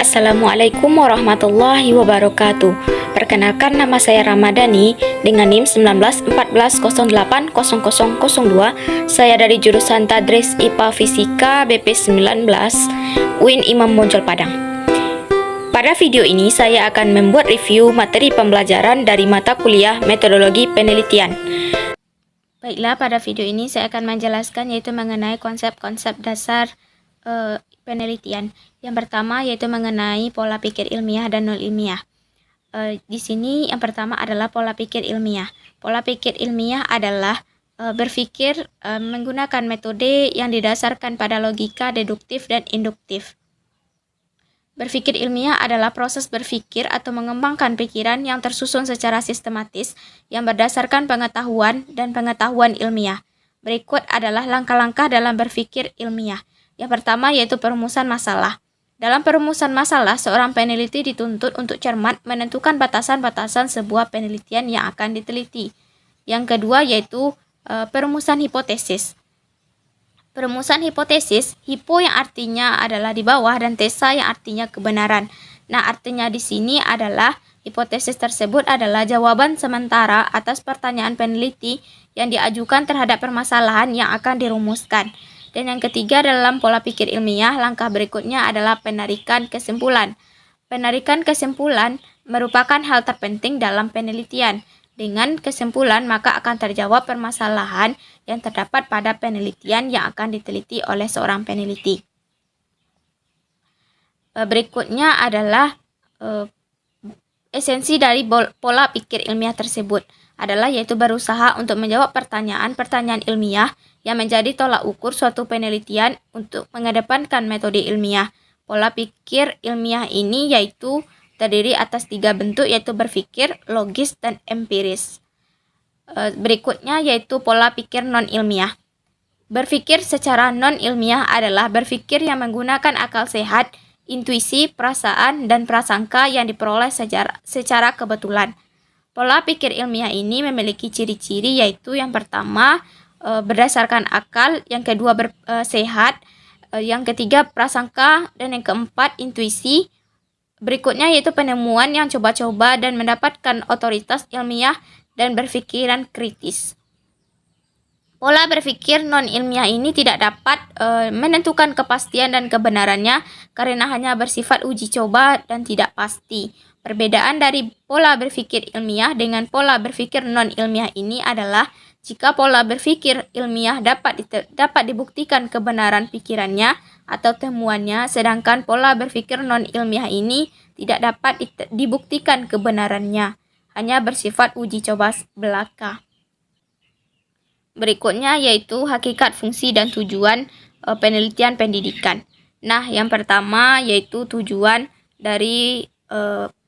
Assalamualaikum warahmatullahi wabarakatuh. Perkenalkan, nama saya Ramadhani dengan NIM 1914080002. Saya dari jurusan Tadris IPA Fisika BP 19 UIN Imam Bonjol Padang. Pada video ini saya akan membuat review materi pembelajaran dari mata kuliah Metodologi Penelitian. Baiklah, pada video ini saya akan menjelaskan yaitu mengenai konsep-konsep dasar penelitian. Yang pertama yaitu mengenai pola pikir ilmiah dan non ilmiah. Di sini yang pertama adalah pola pikir ilmiah. Pola pikir ilmiah adalah berpikir menggunakan metode yang didasarkan pada logika deduktif dan induktif. Berpikir ilmiah adalah proses berpikir atau mengembangkan pikiran yang tersusun secara sistematis yang berdasarkan pengetahuan dan pengetahuan ilmiah. Berikut adalah langkah-langkah dalam berpikir ilmiah. Yang pertama yaitu perumusan masalah. Dalam perumusan masalah, seorang peneliti dituntut untuk cermat menentukan batasan-batasan sebuah penelitian yang akan diteliti. Yang kedua yaitu perumusan hipotesis. Perumusan hipotesis, hipo yang artinya adalah di bawah dan tesa yang artinya kebenaran. Nah, artinya di sini adalah hipotesis tersebut adalah jawaban sementara atas pertanyaan peneliti yang diajukan terhadap permasalahan yang akan dirumuskan. Dan yang ketiga dalam pola pikir ilmiah, langkah berikutnya adalah penarikan kesimpulan. Penarikan kesimpulan merupakan hal terpenting dalam penelitian. Dengan kesimpulan, maka akan terjawab permasalahan yang terdapat pada penelitian yang akan diteliti oleh seorang peneliti. Berikutnya adalah esensi dari pola pikir ilmiah tersebut adalah yaitu berusaha untuk menjawab pertanyaan-pertanyaan ilmiah yang menjadi tolak ukur suatu penelitian untuk mengedepankan metode ilmiah. Pola pikir ilmiah ini yaitu terdiri atas 3 bentuk yaitu berpikir, logis, dan empiris. Berikutnya yaitu pola pikir non-ilmiah. Berpikir secara non-ilmiah adalah berpikir yang menggunakan akal sehat, intuisi, perasaan, dan prasangka yang diperoleh secara kebetulan. Pola pikir ilmiah ini memiliki ciri-ciri yaitu yang pertama berdasarkan akal, yang kedua sehat, yang ketiga prasangka, dan yang keempat intuisi. Berikutnya yaitu penemuan yang coba-coba dan mendapatkan otoritas ilmiah dan berpikiran kritis. Pola berpikir non-ilmiah ini tidak dapat menentukan kepastian dan kebenarannya karena hanya bersifat uji coba dan tidak pasti. Perbedaan dari pola berpikir ilmiah dengan pola berpikir non-ilmiah ini adalah jika pola berpikir ilmiah dapat dibuktikan kebenaran pikirannya atau temuannya, sedangkan pola berpikir non-ilmiah ini tidak dapat dibuktikan kebenarannya, hanya bersifat uji coba belaka. Berikutnya yaitu hakikat, fungsi, dan tujuan penelitian pendidikan. Nah, yang pertama yaitu tujuan dari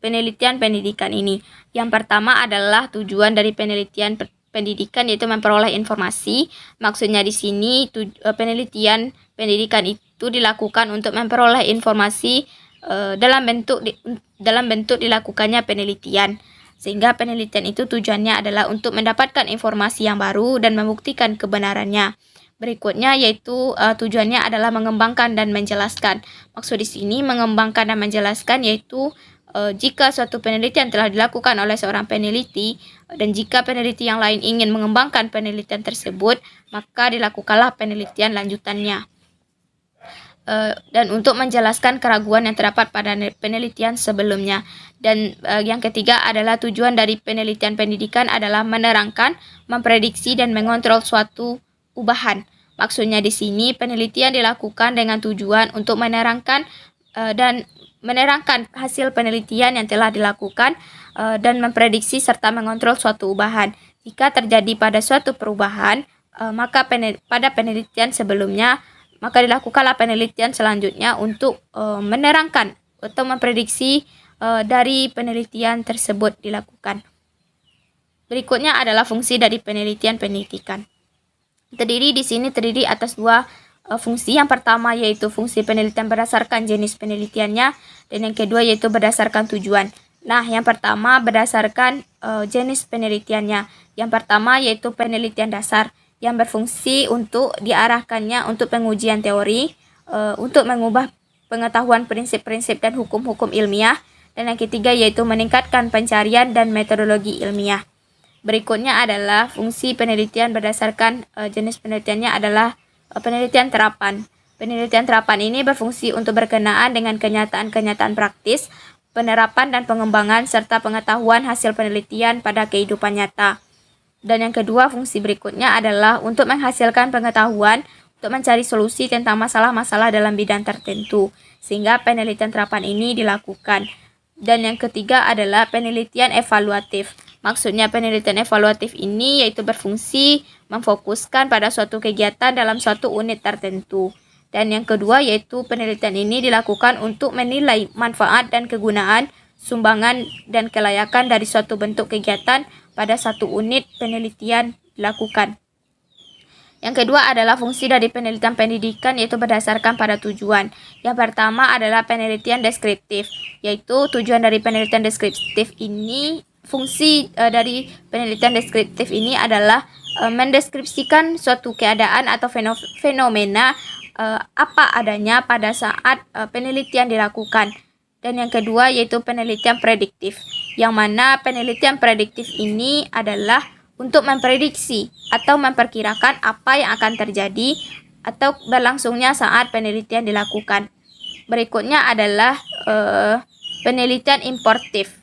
penelitian pendidikan ini. Yang pertama adalah tujuan dari penelitian pendidikan yaitu memperoleh informasi. Maksudnya di sini penelitian pendidikan itu dilakukan untuk memperoleh informasi dalam bentuk dilakukannya penelitian. Sehingga penelitian itu tujuannya adalah untuk mendapatkan informasi yang baru dan membuktikan kebenarannya. Berikutnya yaitu tujuannya adalah mengembangkan dan menjelaskan. Maksud di sini mengembangkan dan menjelaskan yaitu jika suatu penelitian telah dilakukan oleh seorang peneliti dan jika peneliti yang lain ingin mengembangkan penelitian tersebut, maka dilakukanlah penelitian lanjutannya. Dan untuk menjelaskan keraguan yang terdapat pada penelitian sebelumnya. Dan yang ketiga adalah tujuan dari penelitian pendidikan adalah menerangkan, memprediksi, dan mengontrol suatu ubahan. Maksudnya di sini penelitian dilakukan dengan tujuan untuk menerangkan hasil penelitian yang telah dilakukan dan memprediksi serta mengontrol suatu ubahan. Jika terjadi pada suatu perubahan, maka pada penelitian sebelumnya, maka dilakukanlah penelitian selanjutnya untuk menerangkan atau memprediksi dari penelitian tersebut dilakukan. Berikutnya adalah fungsi dari penelitian pendidikan. Terdiri atas 2 fungsi. Yang pertama yaitu fungsi penelitian berdasarkan jenis penelitiannya dan yang kedua yaitu berdasarkan tujuan. Nah, yang pertama berdasarkan jenis penelitiannya. Yang pertama yaitu penelitian dasar yang berfungsi untuk diarahkannya untuk pengujian teori, untuk mengubah pengetahuan prinsip-prinsip dan hukum-hukum ilmiah. Dan yang ketiga yaitu meningkatkan pencarian dan metodologi ilmiah. Berikutnya adalah fungsi penelitian berdasarkan jenis penelitiannya adalah penelitian terapan. Penelitian terapan ini berfungsi untuk berkenaan dengan kenyataan-kenyataan praktis, penerapan dan pengembangan serta pengetahuan hasil penelitian pada kehidupan nyata. Dan yang kedua, fungsi berikutnya adalah untuk menghasilkan pengetahuan untuk mencari solusi tentang masalah-masalah dalam bidang tertentu, sehingga penelitian terapan ini dilakukan. Dan yang ketiga adalah penelitian evaluatif. Maksudnya penelitian evaluatif ini yaitu berfungsi memfokuskan pada suatu kegiatan dalam suatu unit tertentu. Dan yang kedua yaitu penelitian ini dilakukan untuk menilai manfaat dan kegunaan, sumbangan dan kelayakan dari suatu bentuk kegiatan pada satu unit penelitian dilakukan. Yang kedua adalah fungsi dari penelitian pendidikan yaitu berdasarkan pada tujuan. Yang pertama adalah penelitian deskriptif, yaitu tujuan dari penelitian deskriptif ini, fungsi dari penelitian deskriptif ini adalah mendeskripsikan suatu keadaan atau fenomena apa adanya pada saat penelitian dilakukan. Dan yang kedua yaitu penelitian prediktif, yang mana penelitian prediktif ini adalah untuk memprediksi atau memperkirakan apa yang akan terjadi atau berlangsungnya saat penelitian dilakukan. Berikutnya adalah penelitian importif,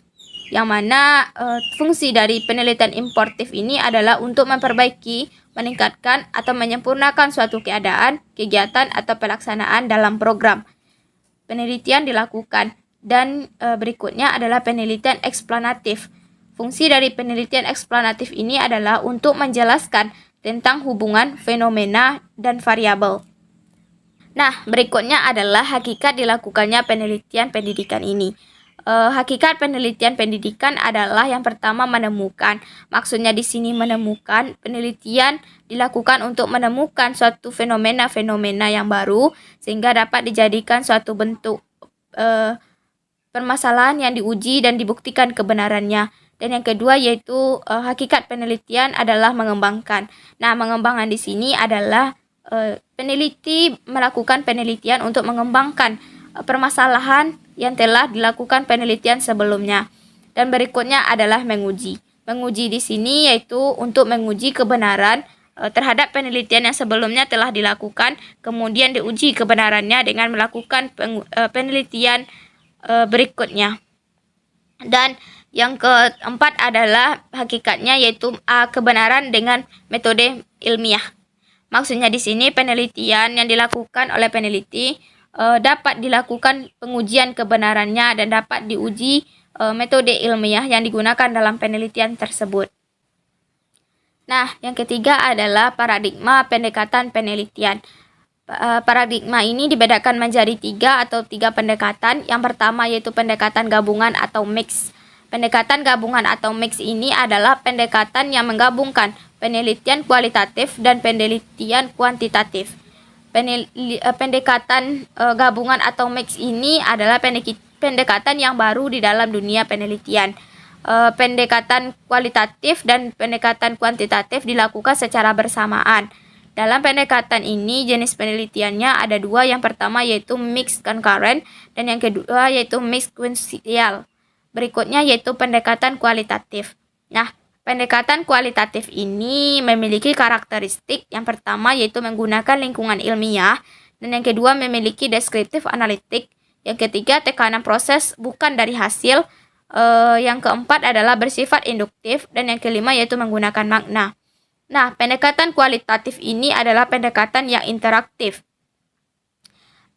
yang mana fungsi dari penelitian importif ini adalah untuk memperbaiki, meningkatkan atau menyempurnakan suatu keadaan, kegiatan atau pelaksanaan dalam program penelitian dilakukan. Dan berikutnya adalah penelitian eksplanatif. Fungsi dari penelitian eksplanatif ini adalah untuk menjelaskan tentang hubungan fenomena dan variabel. Nah, berikutnya adalah hakikat dilakukannya penelitian pendidikan ini. Hakikat penelitian pendidikan adalah yang pertama menemukan. Maksudnya di sini menemukan, penelitian dilakukan untuk menemukan suatu fenomena-fenomena yang baru sehingga dapat dijadikan suatu bentuk permasalahan yang diuji dan dibuktikan kebenarannya. Dan yang kedua yaitu hakikat penelitian adalah mengembangkan. Nah, mengembangkan di sini adalah peneliti melakukan penelitian untuk mengembangkan permasalahan yang telah dilakukan penelitian sebelumnya. Dan berikutnya adalah menguji. Menguji di sini yaitu untuk menguji kebenaran terhadap penelitian yang sebelumnya telah dilakukan, kemudian diuji kebenarannya dengan melakukan penelitian berikutnya. Dan yang keempat adalah hakikatnya yaitu kebenaran dengan metode ilmiah. Maksudnya di sini penelitian yang dilakukan oleh peneliti dapat dilakukan pengujian kebenarannya dan dapat diuji metode ilmiah yang digunakan dalam penelitian tersebut. Nah, yang ketiga adalah paradigma pendekatan penelitian. Paradigma ini dibedakan menjadi tiga pendekatan. Yang pertama yaitu pendekatan gabungan atau mix. Pendekatan gabungan atau mix ini adalah pendekatan yang menggabungkan penelitian kualitatif dan penelitian kuantitatif. Pendekatan gabungan atau mix ini adalah pendekatan yang baru di dalam dunia penelitian. Pendekatan kualitatif dan pendekatan kuantitatif dilakukan secara bersamaan. Dalam pendekatan ini jenis penelitiannya ada dua. Yang pertama yaitu mixed concurrent dan yang kedua yaitu mixed sequential. Berikutnya yaitu pendekatan kualitatif. Nah, pendekatan kualitatif ini memiliki karakteristik yang pertama yaitu menggunakan lingkungan ilmiah, dan yang kedua memiliki deskriptif analitik, yang ketiga tekanan proses bukan dari hasil, yang keempat adalah bersifat induktif, dan yang kelima yaitu menggunakan makna. Nah, pendekatan kualitatif ini adalah pendekatan yang interaktif.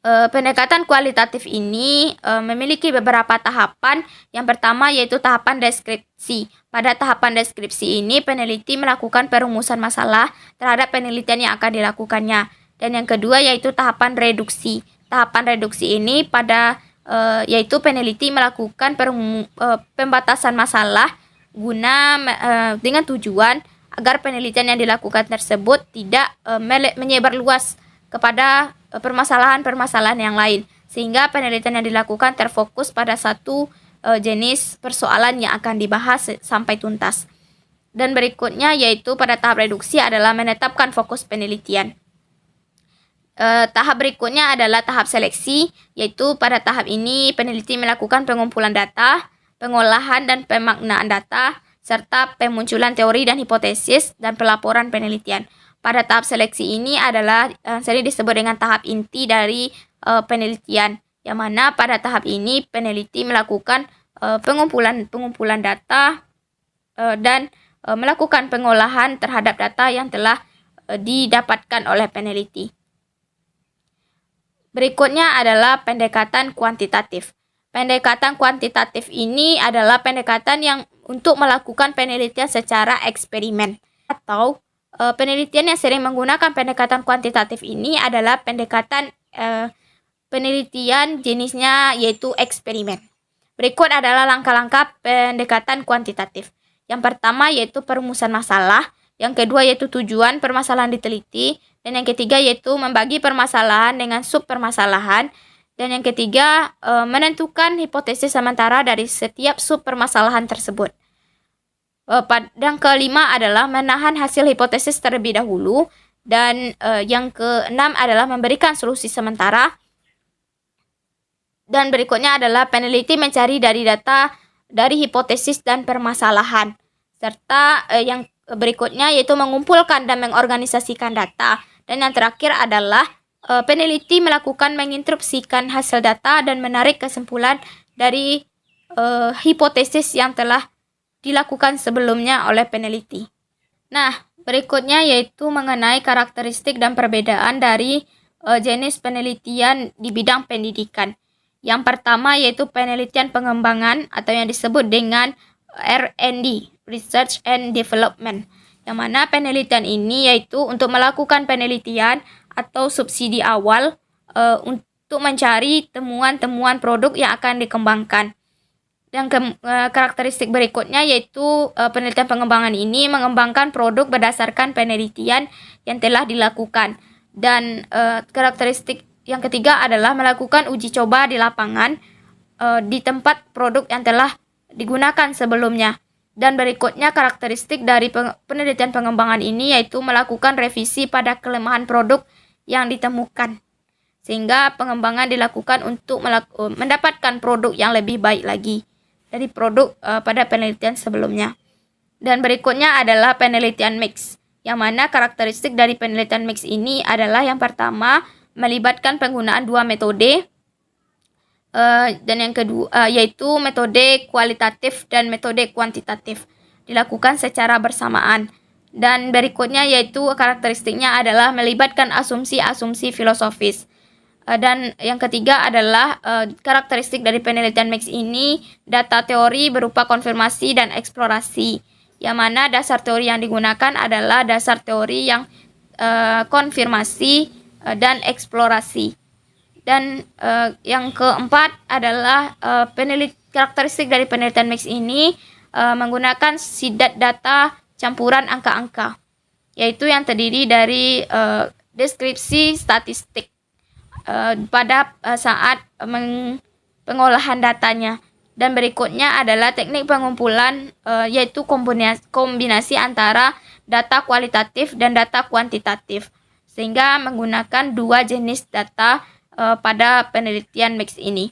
Pendekatan kualitatif ini memiliki beberapa tahapan. Yang pertama yaitu tahapan deskripsi. Pada tahapan deskripsi ini peneliti melakukan perumusan masalah terhadap penelitian yang akan dilakukannya. Dan yang kedua yaitu tahapan reduksi. Tahapan reduksi ini yaitu peneliti melakukan pembatasan masalah dengan tujuan agar penelitian yang dilakukan tersebut tidak menyebar luas kepada permasalahan-permasalahan yang lain, sehingga penelitian yang dilakukan terfokus pada satu jenis persoalan yang akan dibahas sampai tuntas. Dan berikutnya yaitu pada tahap reduksi adalah menetapkan fokus penelitian. Tahap berikutnya adalah tahap seleksi, yaitu pada tahap ini peneliti melakukan pengumpulan data, pengolahan dan pemaknaan data, serta pemunculan teori dan hipotesis dan pelaporan penelitian. Pada tahap seleksi ini adalah sering disebut dengan tahap inti dari penelitian, yang mana pada tahap ini peneliti melakukan pengumpulan data dan melakukan pengolahan terhadap data yang telah didapatkan oleh peneliti. Berikutnya adalah pendekatan kuantitatif. Pendekatan kuantitatif ini adalah pendekatan yang untuk melakukan penelitian secara eksperimen, atau penelitian yang sering menggunakan pendekatan kuantitatif ini adalah pendekatan penelitian jenisnya yaitu eksperimen. Berikut adalah langkah-langkah pendekatan kuantitatif. Yang pertama yaitu perumusan masalah, yang kedua yaitu tujuan permasalahan diteliti, dan yang ketiga yaitu membagi permasalahan dengan sub-permasalahan, dan yang ketiga menentukan hipotesis sementara dari setiap sub-permasalahan tersebut. Yang kelima adalah menahan hasil hipotesis terlebih dahulu, dan yang keenam adalah memberikan solusi sementara. Dan berikutnya adalah peneliti mencari dari data dari hipotesis dan permasalahan. Serta yang berikutnya yaitu mengumpulkan dan mengorganisasikan data. Dan yang terakhir adalah peneliti melakukan menginterupsikan hasil data dan menarik kesimpulan dari hipotesis yang telah dilakukan sebelumnya oleh peneliti. Nah, berikutnya yaitu mengenai karakteristik dan perbedaan dari jenis penelitian di bidang pendidikan. Yang pertama yaitu penelitian pengembangan atau yang disebut dengan R&D, Research and Development. Yang mana penelitian ini yaitu untuk melakukan penelitian atau subsidi awal untuk mencari temuan-temuan produk yang akan dikembangkan. Dan karakteristik berikutnya yaitu penelitian pengembangan ini mengembangkan produk berdasarkan penelitian yang telah dilakukan. Dan karakteristik yang ketiga adalah melakukan uji coba di lapangan di tempat produk yang telah digunakan sebelumnya. Dan berikutnya karakteristik dari penelitian pengembangan ini yaitu melakukan revisi pada kelemahan produk yang ditemukan. Sehingga pengembangan dilakukan untuk mendapatkan produk yang lebih baik lagi dari produk pada penelitian sebelumnya. Dan berikutnya adalah penelitian mix, yang mana karakteristik dari penelitian mix ini adalah yang pertama melibatkan penggunaan dua metode, dan yang kedua yaitu metode kualitatif dan metode kuantitatif dilakukan secara bersamaan. Dan berikutnya yaitu karakteristiknya adalah melibatkan asumsi-asumsi filosofis. Dan yang ketiga adalah karakteristik dari penelitian mix ini data teori berupa konfirmasi dan eksplorasi, yang mana dasar teori yang digunakan adalah dasar teori yang konfirmasi dan eksplorasi. Dan yang keempat adalah karakteristik dari penelitian mix ini menggunakan sidat data campuran angka-angka, yaitu yang terdiri dari deskripsi statistik pada saat pengolahan datanya. Dan berikutnya adalah teknik pengumpulan yaitu kombinasi antara data kualitatif dan data kuantitatif, sehingga menggunakan dua jenis data pada penelitian mix ini.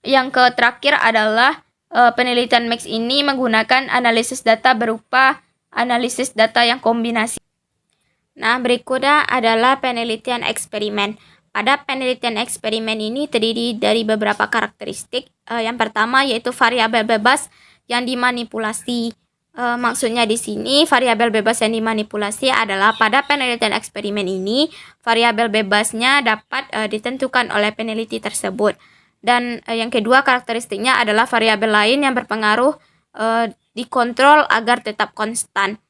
Yang terakhir adalah penelitian mix ini menggunakan analisis data berupa analisis data yang kombinasi. Nah, berikutnya adalah penelitian eksperimen. Pada penelitian eksperimen ini terdiri dari beberapa karakteristik. Yang pertama yaitu variabel bebas yang dimanipulasi. Maksudnya di sini variabel bebas yang dimanipulasi adalah pada penelitian eksperimen ini variabel bebasnya dapat ditentukan oleh peneliti tersebut. Dan yang kedua karakteristiknya adalah variabel lain yang berpengaruh dikontrol agar tetap konstan.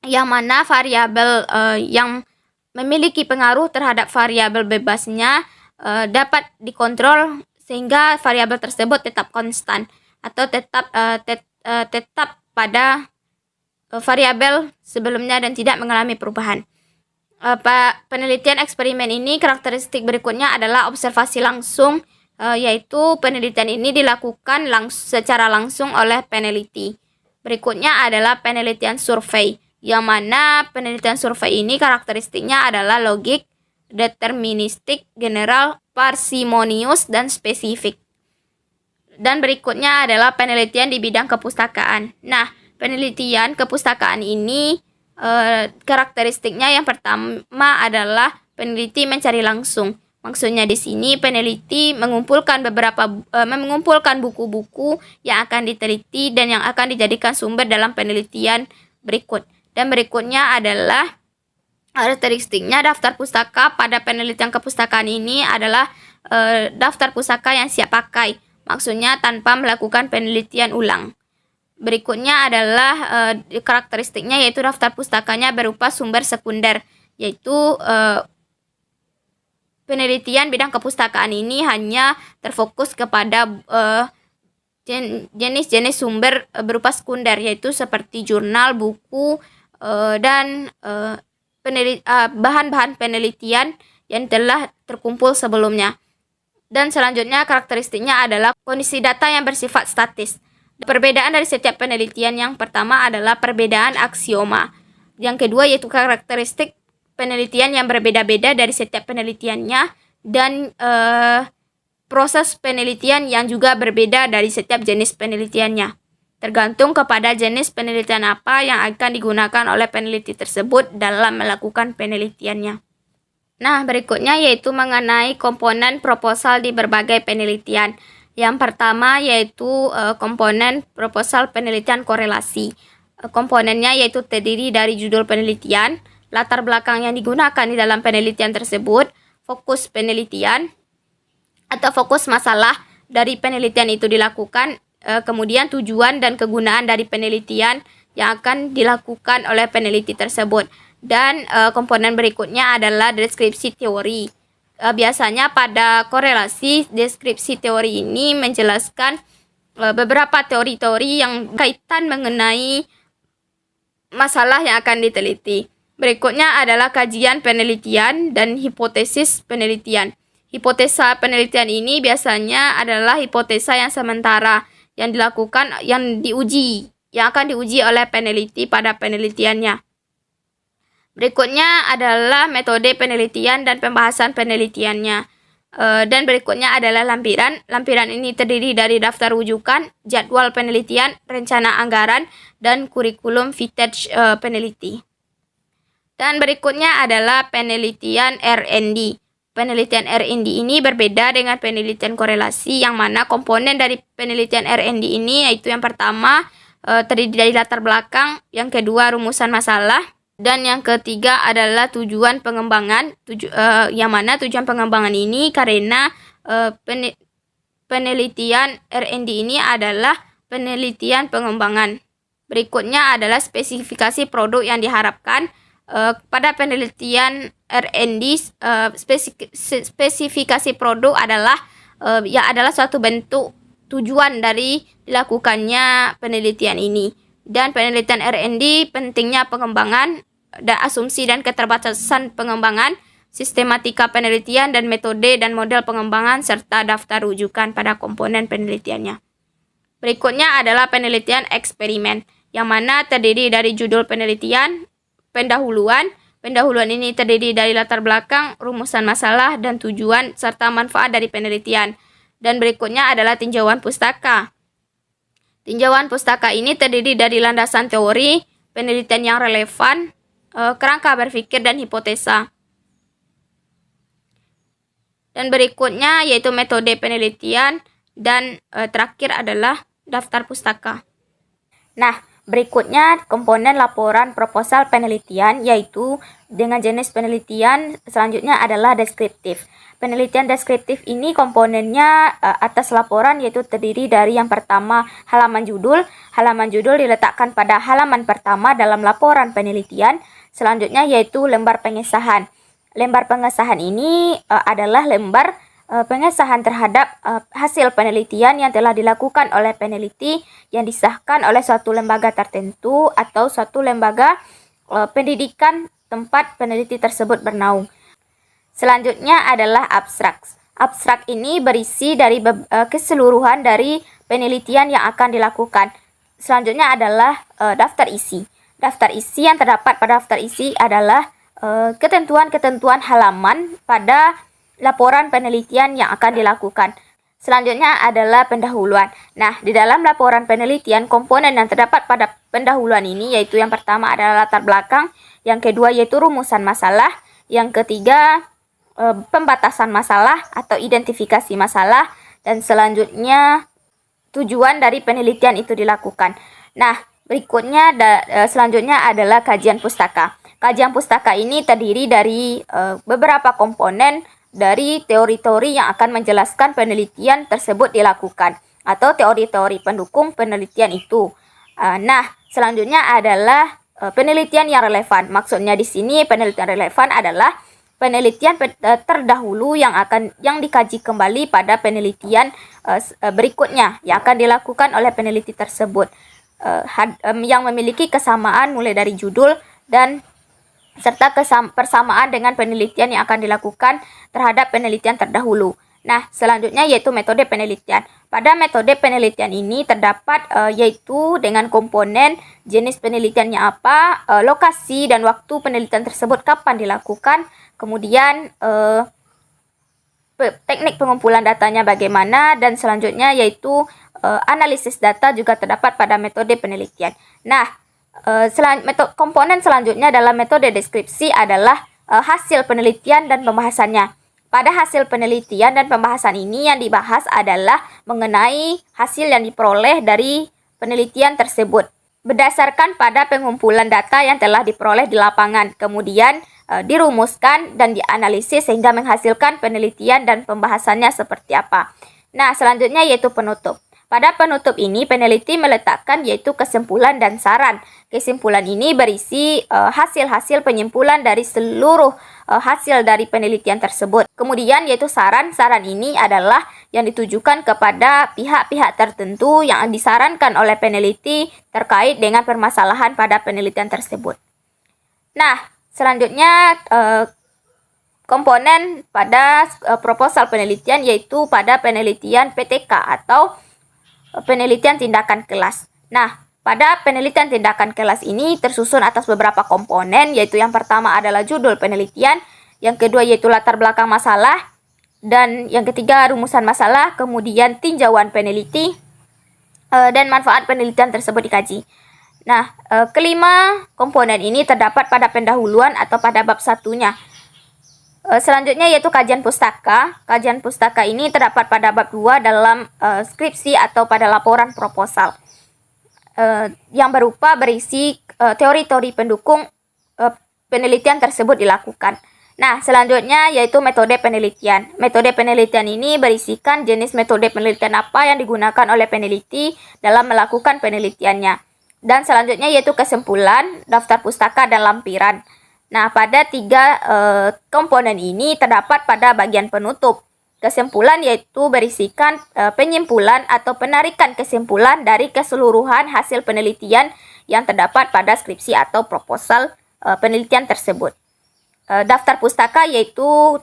Yang mana variabel yang memiliki pengaruh terhadap variabel bebasnya dapat dikontrol sehingga variabel tersebut tetap konstan atau tetap pada variabel sebelumnya dan tidak mengalami perubahan. Penelitian eksperimen ini karakteristik berikutnya adalah observasi langsung, yaitu penelitian ini dilakukan secara langsung oleh peneliti. Berikutnya adalah penelitian survei, yang mana penelitian survei ini karakteristiknya adalah logik, deterministik, general, parsimonius, dan spesifik. Dan berikutnya adalah penelitian di bidang kepustakaan. Nah, penelitian kepustakaan ini karakteristiknya yang pertama adalah peneliti mencari langsung. Maksudnya di sini peneliti mengumpulkan buku-buku yang akan diteliti dan yang akan dijadikan sumber dalam penelitian berikut. Dan berikutnya adalah karakteristiknya daftar pustaka pada penelitian kepustakaan ini adalah daftar pustaka yang siap pakai. Maksudnya tanpa melakukan penelitian ulang. Berikutnya adalah karakteristiknya yaitu daftar pustakanya berupa sumber sekunder, yaitu penelitian bidang kepustakaan ini hanya terfokus kepada jenis-jenis sumber berupa sekunder, yaitu seperti jurnal, buku, dan bahan-bahan penelitian yang telah terkumpul sebelumnya. Dan selanjutnya karakteristiknya adalah kondisi data yang bersifat statis. Perbedaan dari setiap penelitian yang pertama adalah perbedaan aksioma. Yang kedua yaitu karakteristik penelitian yang berbeda-beda dari setiap penelitiannya dan proses penelitian yang juga berbeda dari setiap jenis penelitiannya. Tergantung kepada jenis penelitian apa yang akan digunakan oleh peneliti tersebut dalam melakukan penelitiannya. Nah, berikutnya yaitu mengenai komponen proposal di berbagai penelitian. Yang pertama yaitu komponen proposal penelitian korelasi. Komponennya yaitu terdiri dari judul penelitian, latar belakang yang digunakan di dalam penelitian tersebut, fokus penelitian atau fokus masalah dari penelitian itu dilakukan, kemudian tujuan dan kegunaan dari penelitian yang akan dilakukan oleh peneliti tersebut. Dan komponen berikutnya adalah deskripsi teori. Biasanya pada korelasi, deskripsi teori ini menjelaskan beberapa teori-teori yang kaitan mengenai masalah yang akan diteliti. Berikutnya adalah kajian penelitian dan hipotesis penelitian. Hipotesa penelitian ini biasanya adalah hipotesa yang sementara yang akan diuji oleh peneliti pada penelitiannya. Berikutnya adalah metode penelitian dan pembahasan penelitiannya. Dan berikutnya adalah lampiran. Lampiran ini terdiri dari daftar rujukan, jadwal penelitian, rencana anggaran, dan kurikulum vintage peneliti. Dan berikutnya adalah penelitian R&D. Penelitian R&D ini berbeda dengan penelitian korelasi, yang mana komponen dari penelitian R&D ini yaitu yang pertama terdiri dari latar belakang, yang kedua rumusan masalah, dan yang ketiga adalah tujuan pengembangan, yang mana tujuan pengembangan ini karena penelitian R&D ini adalah penelitian pengembangan. Berikutnya adalah spesifikasi produk yang diharapkan. Pada penelitian R&D, spesifikasi produk adalah suatu bentuk tujuan dari dilakukannya penelitian ini. Dan penelitian R&D pentingnya pengembangan dan asumsi dan keterbatasan pengembangan, sistematika penelitian dan metode dan model pengembangan, serta daftar rujukan pada komponen penelitiannya. Berikutnya adalah penelitian eksperimen, yang mana terdiri dari judul penelitian, pendahuluan. Pendahuluan ini terdiri dari latar belakang, rumusan masalah, dan tujuan, serta manfaat dari penelitian. Dan berikutnya adalah tinjauan pustaka. Tinjauan pustaka ini terdiri dari landasan teori, penelitian yang relevan, kerangka berpikir, dan hipotesa. Dan berikutnya yaitu metode penelitian, dan terakhir adalah daftar pustaka. Nah, berikutnya komponen laporan proposal penelitian, yaitu dengan jenis penelitian selanjutnya adalah deskriptif. Penelitian deskriptif ini komponennya atas laporan yaitu terdiri dari yang pertama halaman judul. Halaman judul diletakkan pada halaman pertama dalam laporan penelitian. Selanjutnya yaitu lembar pengesahan. Lembar pengesahan ini adalah lembar pengesahan terhadap hasil penelitian yang telah dilakukan oleh peneliti yang disahkan oleh suatu lembaga tertentu atau suatu lembaga pendidikan tempat peneliti tersebut bernaung. Selanjutnya adalah abstrak. Abstrak ini berisi dari keseluruhan dari penelitian yang akan dilakukan. Selanjutnya adalah daftar isi. Daftar isi yang terdapat pada daftar isi adalah ketentuan-ketentuan halaman pada laporan penelitian yang akan dilakukan. Selanjutnya adalah pendahuluan. Nah, di dalam laporan penelitian, komponen yang terdapat pada pendahuluan ini yaitu yang pertama adalah latar belakang, yang kedua yaitu rumusan masalah, yang ketiga pembatasan masalah atau identifikasi masalah, dan selanjutnya tujuan dari penelitian itu dilakukan. Nah, berikutnya selanjutnya adalah kajian pustaka. Kajian pustaka ini terdiri dari beberapa komponen dari teori-teori yang akan menjelaskan penelitian tersebut dilakukan atau teori-teori pendukung penelitian itu. Nah, selanjutnya adalah penelitian yang relevan. Maksudnya di sini penelitian relevan adalah penelitian terdahulu yang dikaji kembali pada penelitian berikutnya yang akan dilakukan oleh peneliti tersebut, yang memiliki kesamaan mulai dari judul dan serta persamaan dengan penelitian yang akan dilakukan terhadap penelitian terdahulu. Nah, selanjutnya yaitu metode penelitian. Pada metode penelitian ini terdapat yaitu dengan komponen jenis penelitiannya apa, lokasi dan waktu penelitian tersebut kapan dilakukan, kemudian teknik pengumpulan datanya bagaimana, dan selanjutnya yaitu analisis data juga terdapat pada metode penelitian. Nah, komponen selanjutnya dalam metode deskripsi adalah hasil penelitian dan pembahasannya. Pada hasil penelitian dan pembahasan ini yang dibahas adalah mengenai hasil yang diperoleh dari penelitian tersebut berdasarkan pada pengumpulan data yang telah diperoleh di lapangan, kemudian dirumuskan dan dianalisis sehingga menghasilkan penelitian dan pembahasannya seperti apa. Nah, selanjutnya yaitu penutup. Pada penutup ini, peneliti meletakkan yaitu kesimpulan dan saran. Kesimpulan ini berisi hasil-hasil penyimpulan dari seluruh hasil dari penelitian tersebut. Kemudian yaitu saran. Saran ini adalah yang ditujukan kepada pihak-pihak tertentu yang disarankan oleh peneliti terkait dengan permasalahan pada penelitian tersebut. Nah, selanjutnya komponen pada proposal penelitian yaitu pada penelitian PTK atau penelitian tindakan kelas. Nah, pada penelitian tindakan kelas ini tersusun atas beberapa komponen, yaitu yang pertama adalah judul penelitian, yang kedua yaitu latar belakang masalah, dan yang ketiga rumusan masalah, kemudian tinjauan peneliti, dan manfaat penelitian tersebut dikaji. Nah, kelima komponen ini terdapat pada pendahuluan atau pada bab satunya. Selanjutnya yaitu kajian pustaka. Kajian pustaka ini terdapat pada bab 2 dalam skripsi atau pada laporan proposal, yang berisi teori-teori pendukung penelitian tersebut dilakukan. Nah, selanjutnya yaitu metode penelitian. Metode penelitian ini berisikan jenis metode penelitian apa yang digunakan oleh peneliti dalam melakukan penelitiannya. Dan selanjutnya yaitu kesimpulan, daftar pustaka, dan lampiran. Nah, pada tiga komponen ini terdapat pada bagian penutup. Kesimpulan yaitu berisikan penyimpulan atau penarikan kesimpulan dari keseluruhan hasil penelitian yang terdapat pada skripsi atau proposal penelitian tersebut. Daftar pustaka yaitu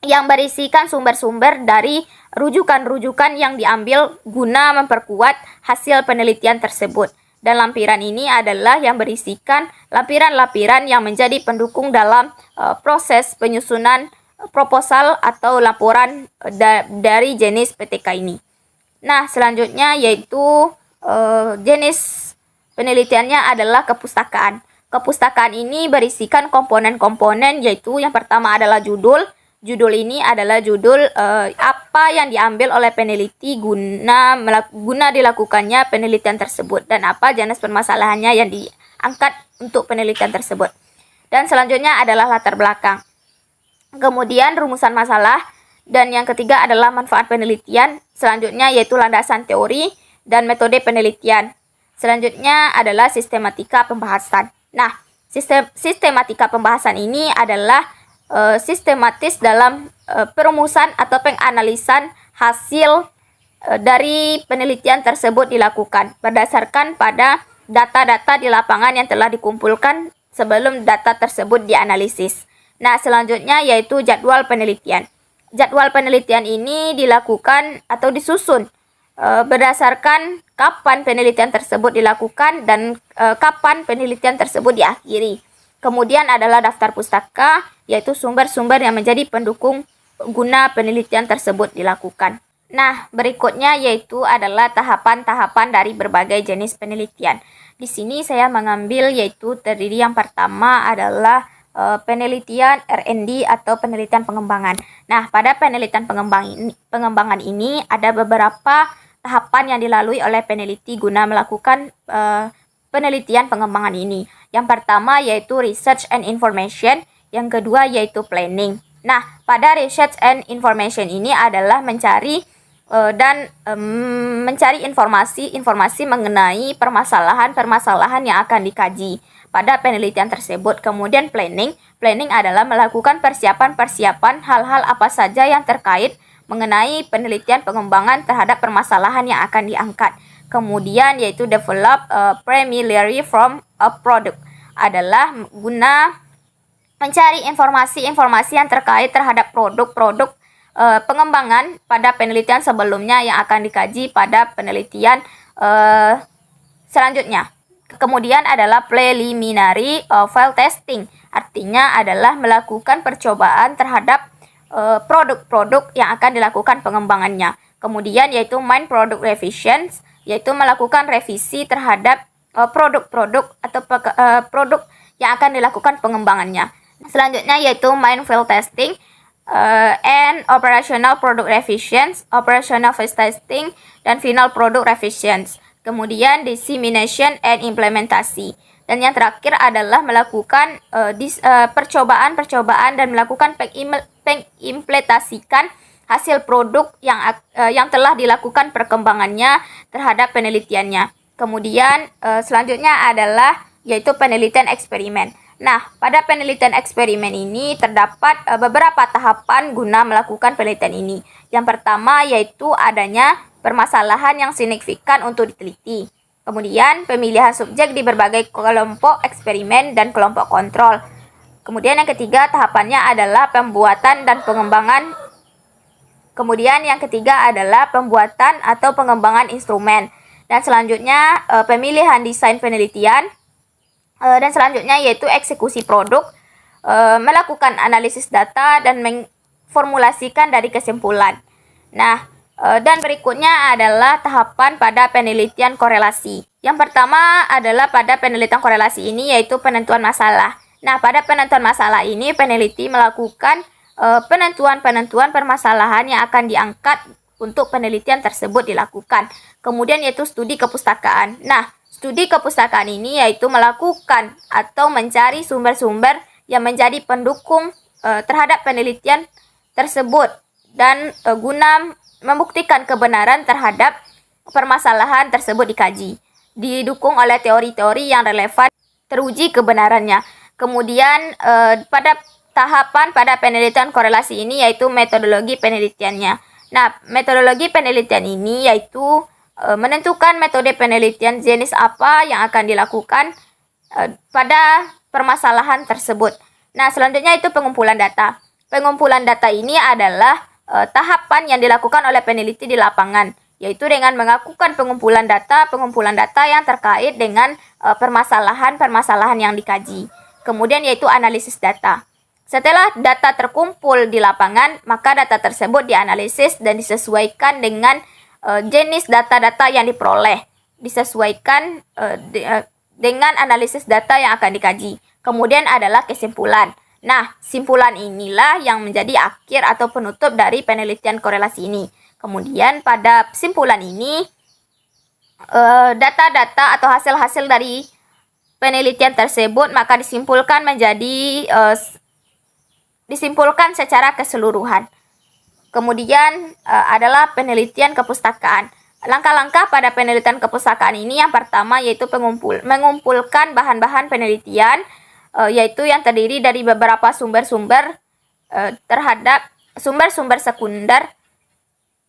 yang berisikan sumber-sumber dari rujukan-rujukan yang diambil guna memperkuat hasil penelitian tersebut. Dan lampiran ini adalah yang berisikan lampiran-lampiran yang menjadi pendukung dalam proses penyusunan proposal atau laporan dari jenis PTK ini. Nah, selanjutnya yaitu jenis penelitiannya adalah kepustakaan. Kepustakaan ini berisikan komponen-komponen, yaitu yang pertama adalah judul. Judul ini adalah judul apa yang diambil oleh peneliti guna dilakukannya penelitian tersebut dan apa jenis permasalahannya yang diangkat untuk penelitian tersebut. Dan selanjutnya adalah latar belakang. Kemudian rumusan masalah, dan yang ketiga adalah manfaat penelitian. Selanjutnya yaitu landasan teori dan metode penelitian. Selanjutnya adalah sistematika pembahasan. Nah, sistematika pembahasan ini adalah sistematis dalam perumusan atau penganalisan hasil dari penelitian tersebut dilakukan berdasarkan pada data-data di lapangan yang telah dikumpulkan sebelum data tersebut dianalisis. Nah, selanjutnya yaitu jadwal penelitian. Jadwal penelitian ini dilakukan atau disusun berdasarkan kapan penelitian tersebut dilakukan dan kapan penelitian tersebut diakhiri. Kemudian adalah daftar pustaka, yaitu sumber-sumber yang menjadi pendukung guna penelitian tersebut dilakukan. Nah, berikutnya yaitu adalah tahapan-tahapan dari berbagai jenis penelitian. Di sini saya mengambil yaitu terdiri yang pertama adalah penelitian R&D atau penelitian pengembangan. Nah, pada penelitian pengembangan ini ada beberapa tahapan yang dilalui oleh peneliti guna melakukan penelitian pengembangan ini. Yang pertama yaitu research and information, yang kedua yaitu planning. Nah, pada research and information ini adalah mencari mencari informasi mengenai permasalahan yang akan dikaji pada penelitian tersebut. Kemudian planning adalah melakukan persiapan hal-hal apa saja yang terkait mengenai penelitian pengembangan terhadap permasalahan yang akan diangkat. Kemudian yaitu develop primarily from a product, adalah guna mencari informasi yang terkait terhadap produk-produk pengembangan pada penelitian sebelumnya yang akan dikaji pada penelitian selanjutnya. Kemudian adalah preliminary file testing, artinya adalah melakukan percobaan terhadap produk-produk yang akan dilakukan pengembangannya. Kemudian yaitu main product revisions, yaitu melakukan revisi terhadap produk-produk atau produk yang akan dilakukan pengembangannya. Selanjutnya yaitu main field testing and operational product revisions, operational phase testing, dan final product revisions. Kemudian dissemination and implementasi. Dan yang terakhir adalah melakukan percobaan dan melakukan pengimplementasikan hasil produk yang telah dilakukan perkembangannya terhadap penelitiannya. Kemudian selanjutnya adalah yaitu penelitian eksperimen. Nah, pada penelitian eksperimen ini terdapat beberapa tahapan guna melakukan penelitian ini. Yang pertama yaitu adanya permasalahan yang signifikan untuk diteliti. Kemudian pemilihan subjek di berbagai kelompok eksperimen dan kelompok kontrol. Kemudian yang ketiga tahapannya adalah pembuatan dan pengembangan. Kemudian yang ketiga adalah pembuatan atau pengembangan instrumen. Dan selanjutnya pemilihan desain penelitian. Dan selanjutnya yaitu eksekusi produk, melakukan analisis data dan mengformulasikan dari kesimpulan. Nah, dan berikutnya adalah tahapan pada penelitian korelasi. Yang pertama adalah pada penelitian korelasi ini yaitu penentuan masalah. Nah, pada penentuan masalah ini peneliti melakukan penentuan permasalahan yang akan diangkat untuk penelitian tersebut dilakukan. Kemudian yaitu studi kepustakaan. Nah, studi kepustakaan ini yaitu melakukan atau mencari sumber-sumber yang menjadi pendukung terhadap penelitian tersebut dan guna membuktikan kebenaran terhadap permasalahan tersebut dikaji. Didukung oleh teori-teori yang relevan, teruji kebenarannya. Kemudian pada tahapan pada penelitian korelasi ini yaitu metodologi penelitiannya. Nah, metodologi penelitian ini yaitu menentukan metode penelitian jenis apa yang akan dilakukan pada permasalahan tersebut. Nah, selanjutnya itu pengumpulan data. Pengumpulan data ini adalah tahapan yang dilakukan oleh peneliti di lapangan, yaitu dengan melakukan pengumpulan data yang terkait dengan permasalahan yang dikaji. Kemudian yaitu analisis data. Setelah data terkumpul di lapangan, maka data tersebut dianalisis dan disesuaikan dengan jenis data-data yang diperoleh, disesuaikan dengan analisis data yang akan dikaji. Kemudian adalah kesimpulan. Nah, simpulan inilah yang menjadi akhir atau penutup dari penelitian korelasi ini. Kemudian pada simpulan ini, data-data atau hasil-hasil dari penelitian tersebut maka disimpulkan secara keseluruhan. Kemudian adalah penelitian kepustakaan. Langkah-langkah pada penelitian kepustakaan ini yang pertama yaitu mengumpulkan bahan-bahan penelitian yaitu yang terdiri dari beberapa sumber-sumber terhadap sumber-sumber sekunder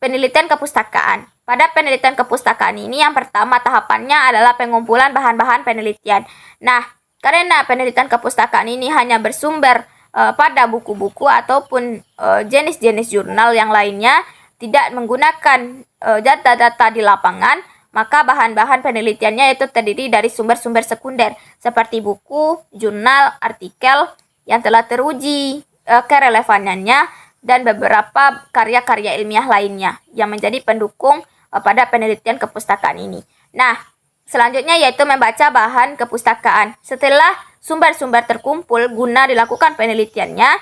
penelitian kepustakaan. Pada penelitian kepustakaan ini yang pertama tahapannya adalah pengumpulan bahan-bahan penelitian. Nah, karena penelitian kepustakaan ini hanya bersumber pada buku-buku ataupun jenis-jenis jurnal yang lainnya, tidak menggunakan data-data di lapangan, maka bahan-bahan penelitiannya itu terdiri dari sumber-sumber sekunder seperti buku, jurnal, artikel yang telah teruji kerelevanannya, dan beberapa karya-karya ilmiah lainnya yang menjadi pendukung pada penelitian kepustakaan ini. Nah, selanjutnya yaitu membaca bahan kepustakaan. Setelah sumber-sumber terkumpul guna dilakukan penelitiannya,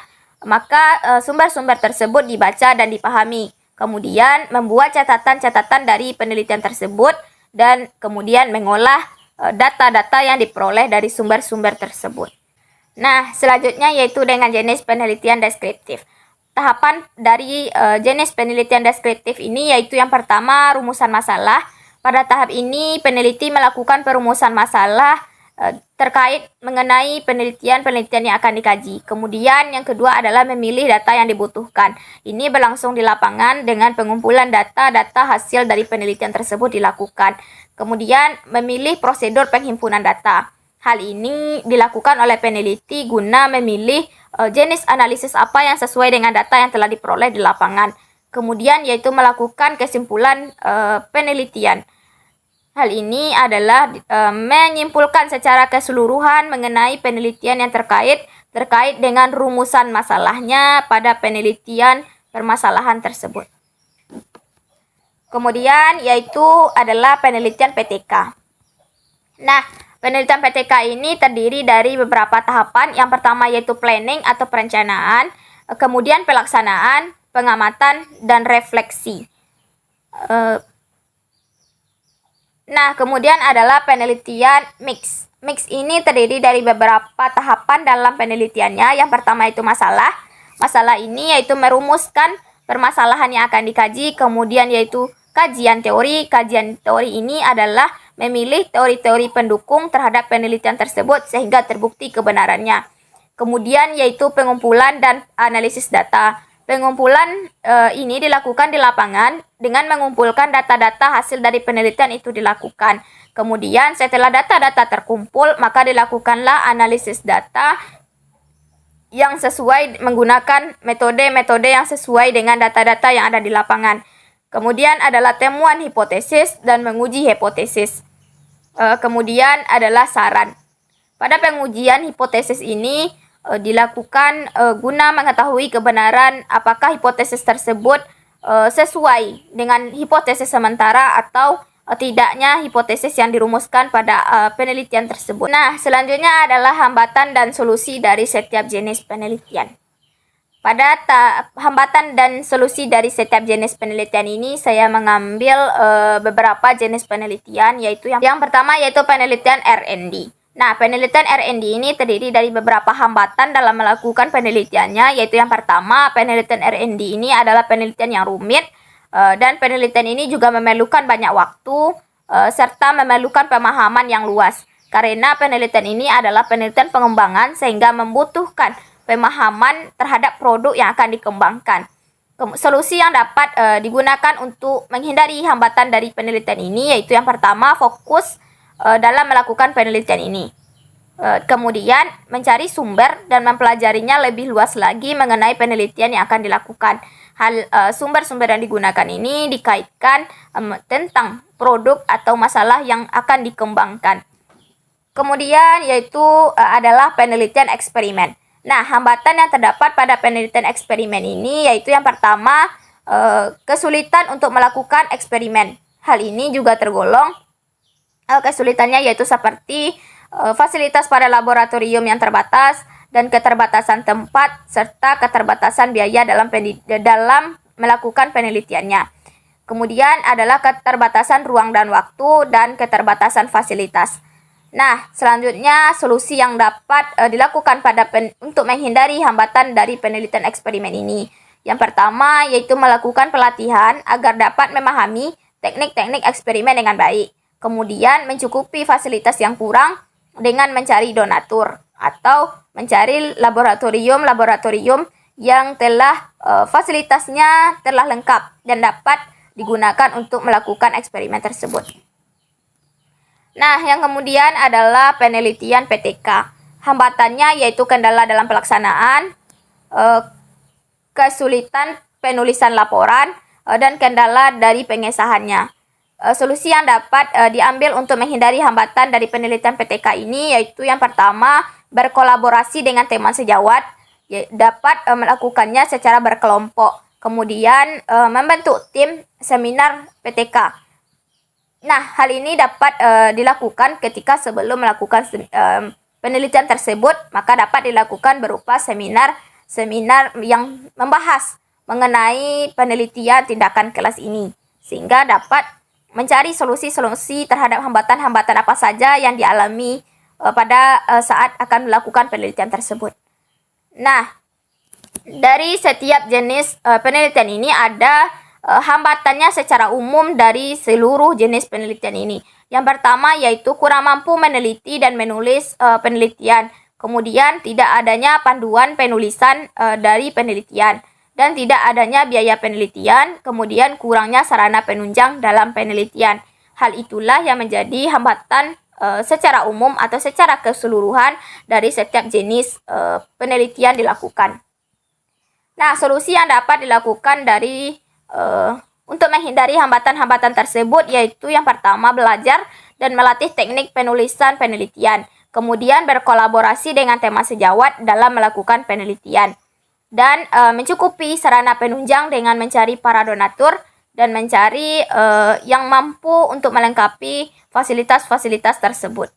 maka sumber-sumber tersebut dibaca dan dipahami. Kemudian membuat catatan-catatan dari penelitian tersebut dan kemudian mengolah data-data yang diperoleh dari sumber-sumber tersebut. Nah, selanjutnya yaitu dengan jenis penelitian deskriptif. Tahapan dari jenis penelitian deskriptif ini yaitu yang pertama, rumusan masalah. Pada tahap ini, peneliti melakukan perumusan masalah terkait mengenai penelitian yang akan dikaji. Kemudian yang kedua adalah memilih data yang dibutuhkan. Ini berlangsung di lapangan dengan pengumpulan data hasil dari penelitian tersebut dilakukan. Kemudian memilih prosedur penghimpunan data. Hal ini dilakukan oleh peneliti guna memilih jenis analisis apa yang sesuai dengan data yang telah diperoleh di lapangan. Kemudian yaitu melakukan kesimpulan penelitian. Hal ini adalah menyimpulkan secara keseluruhan mengenai penelitian yang terkait dengan rumusan masalahnya pada penelitian permasalahan tersebut. Kemudian yaitu adalah penelitian PTK. Nah, penelitian PTK ini terdiri dari beberapa tahapan. Yang pertama yaitu planning atau perencanaan, kemudian pelaksanaan, pengamatan, dan refleksi. Nah, kemudian adalah penelitian mix. Mix ini terdiri dari beberapa tahapan dalam penelitiannya. Yang pertama itu masalah. Masalah ini yaitu merumuskan permasalahan yang akan dikaji. Kemudian yaitu kajian teori. Kajian teori ini adalah memilih teori-teori pendukung terhadap penelitian tersebut sehingga terbukti kebenarannya. Kemudian yaitu pengumpulan dan analisis data. Pengumpulan ini dilakukan di lapangan dengan mengumpulkan data-data hasil dari penelitian itu dilakukan. Kemudian setelah data-data terkumpul, maka dilakukanlah analisis data yang sesuai menggunakan metode-metode yang sesuai dengan data-data yang ada di lapangan. Kemudian adalah temuan hipotesis dan menguji hipotesis. Kemudian adalah saran. Pada pengujian hipotesis ini dilakukan guna mengetahui kebenaran apakah hipotesis tersebut sesuai dengan hipotesis sementara atau tidaknya hipotesis yang dirumuskan pada penelitian tersebut. Nah, selanjutnya adalah hambatan dan solusi dari setiap jenis penelitian. Pada hambatan dan solusi dari setiap jenis penelitian ini, saya mengambil beberapa jenis penelitian, yaitu yang pertama yaitu penelitian R&D. Nah, penelitian R&D ini terdiri dari beberapa hambatan dalam melakukan penelitiannya, yaitu yang pertama, penelitian R&D ini adalah penelitian yang rumit, dan penelitian ini juga memerlukan banyak waktu, serta memerlukan pemahaman yang luas. Karena penelitian ini adalah penelitian pengembangan, sehingga membutuhkan pemahaman terhadap produk yang akan dikembangkan. Solusi yang dapat digunakan untuk menghindari hambatan dari penelitian ini, yaitu yang pertama, fokus dalam melakukan penelitian ini. Kemudian mencari sumber dan mempelajarinya lebih luas lagi mengenai penelitian yang akan dilakukan. Sumber-sumber yang digunakan ini dikaitkan tentang produk atau masalah yang akan dikembangkan. Kemudian yaitu adalah penelitian eksperimen. Nah, hambatan yang terdapat pada penelitian eksperimen ini yaitu yang pertama, kesulitan untuk melakukan eksperimen. Hal ini juga tergolong kesulitannya yaitu seperti fasilitas pada laboratorium yang terbatas dan keterbatasan tempat serta keterbatasan biaya dalam melakukan penelitiannya. Kemudian adalah keterbatasan ruang dan waktu dan keterbatasan fasilitas. Nah, selanjutnya solusi yang dapat dilakukan untuk menghindari hambatan dari penelitian eksperimen ini. Yang pertama yaitu melakukan pelatihan agar dapat memahami teknik-teknik eksperimen dengan baik. Kemudian mencukupi fasilitas yang kurang dengan mencari donatur atau mencari laboratorium yang telah fasilitasnya telah lengkap dan dapat digunakan untuk melakukan eksperimen tersebut. Nah, yang kemudian adalah penelitian PTK. Hambatannya yaitu kendala dalam pelaksanaan, kesulitan penulisan laporan, dan kendala dari pengesahannya. solusi yang dapat diambil untuk menghindari hambatan dari penelitian PTK ini yaitu yang pertama, berkolaborasi dengan teman sejawat, dapat melakukannya secara berkelompok. Kemudian membentuk tim seminar PTK. Nah, hal ini dapat dilakukan ketika sebelum melakukan penelitian tersebut, maka dapat dilakukan berupa seminar yang membahas mengenai penelitian tindakan kelas ini, sehingga dapat mencari solusi-solusi terhadap hambatan-hambatan apa saja yang dialami pada saat akan melakukan penelitian tersebut. Nah, dari setiap jenis penelitian ini ada hambatannya secara umum dari seluruh jenis penelitian ini. Yang pertama yaitu kurang mampu meneliti dan menulis penelitian. Kemudian tidak adanya panduan penulisan dari penelitian. Dan tidak adanya biaya penelitian, kemudian kurangnya sarana penunjang dalam penelitian. Hal itulah yang menjadi hambatan secara umum atau secara keseluruhan dari setiap jenis penelitian dilakukan. Nah, solusi yang dapat dilakukan dari untuk menghindari hambatan-hambatan tersebut yaitu yang pertama, belajar dan melatih teknik penulisan penelitian. Kemudian berkolaborasi dengan teman sejawat dalam melakukan penelitian. Dan mencukupi sarana penunjang dengan mencari para donatur dan mencari yang mampu untuk melengkapi fasilitas-fasilitas tersebut.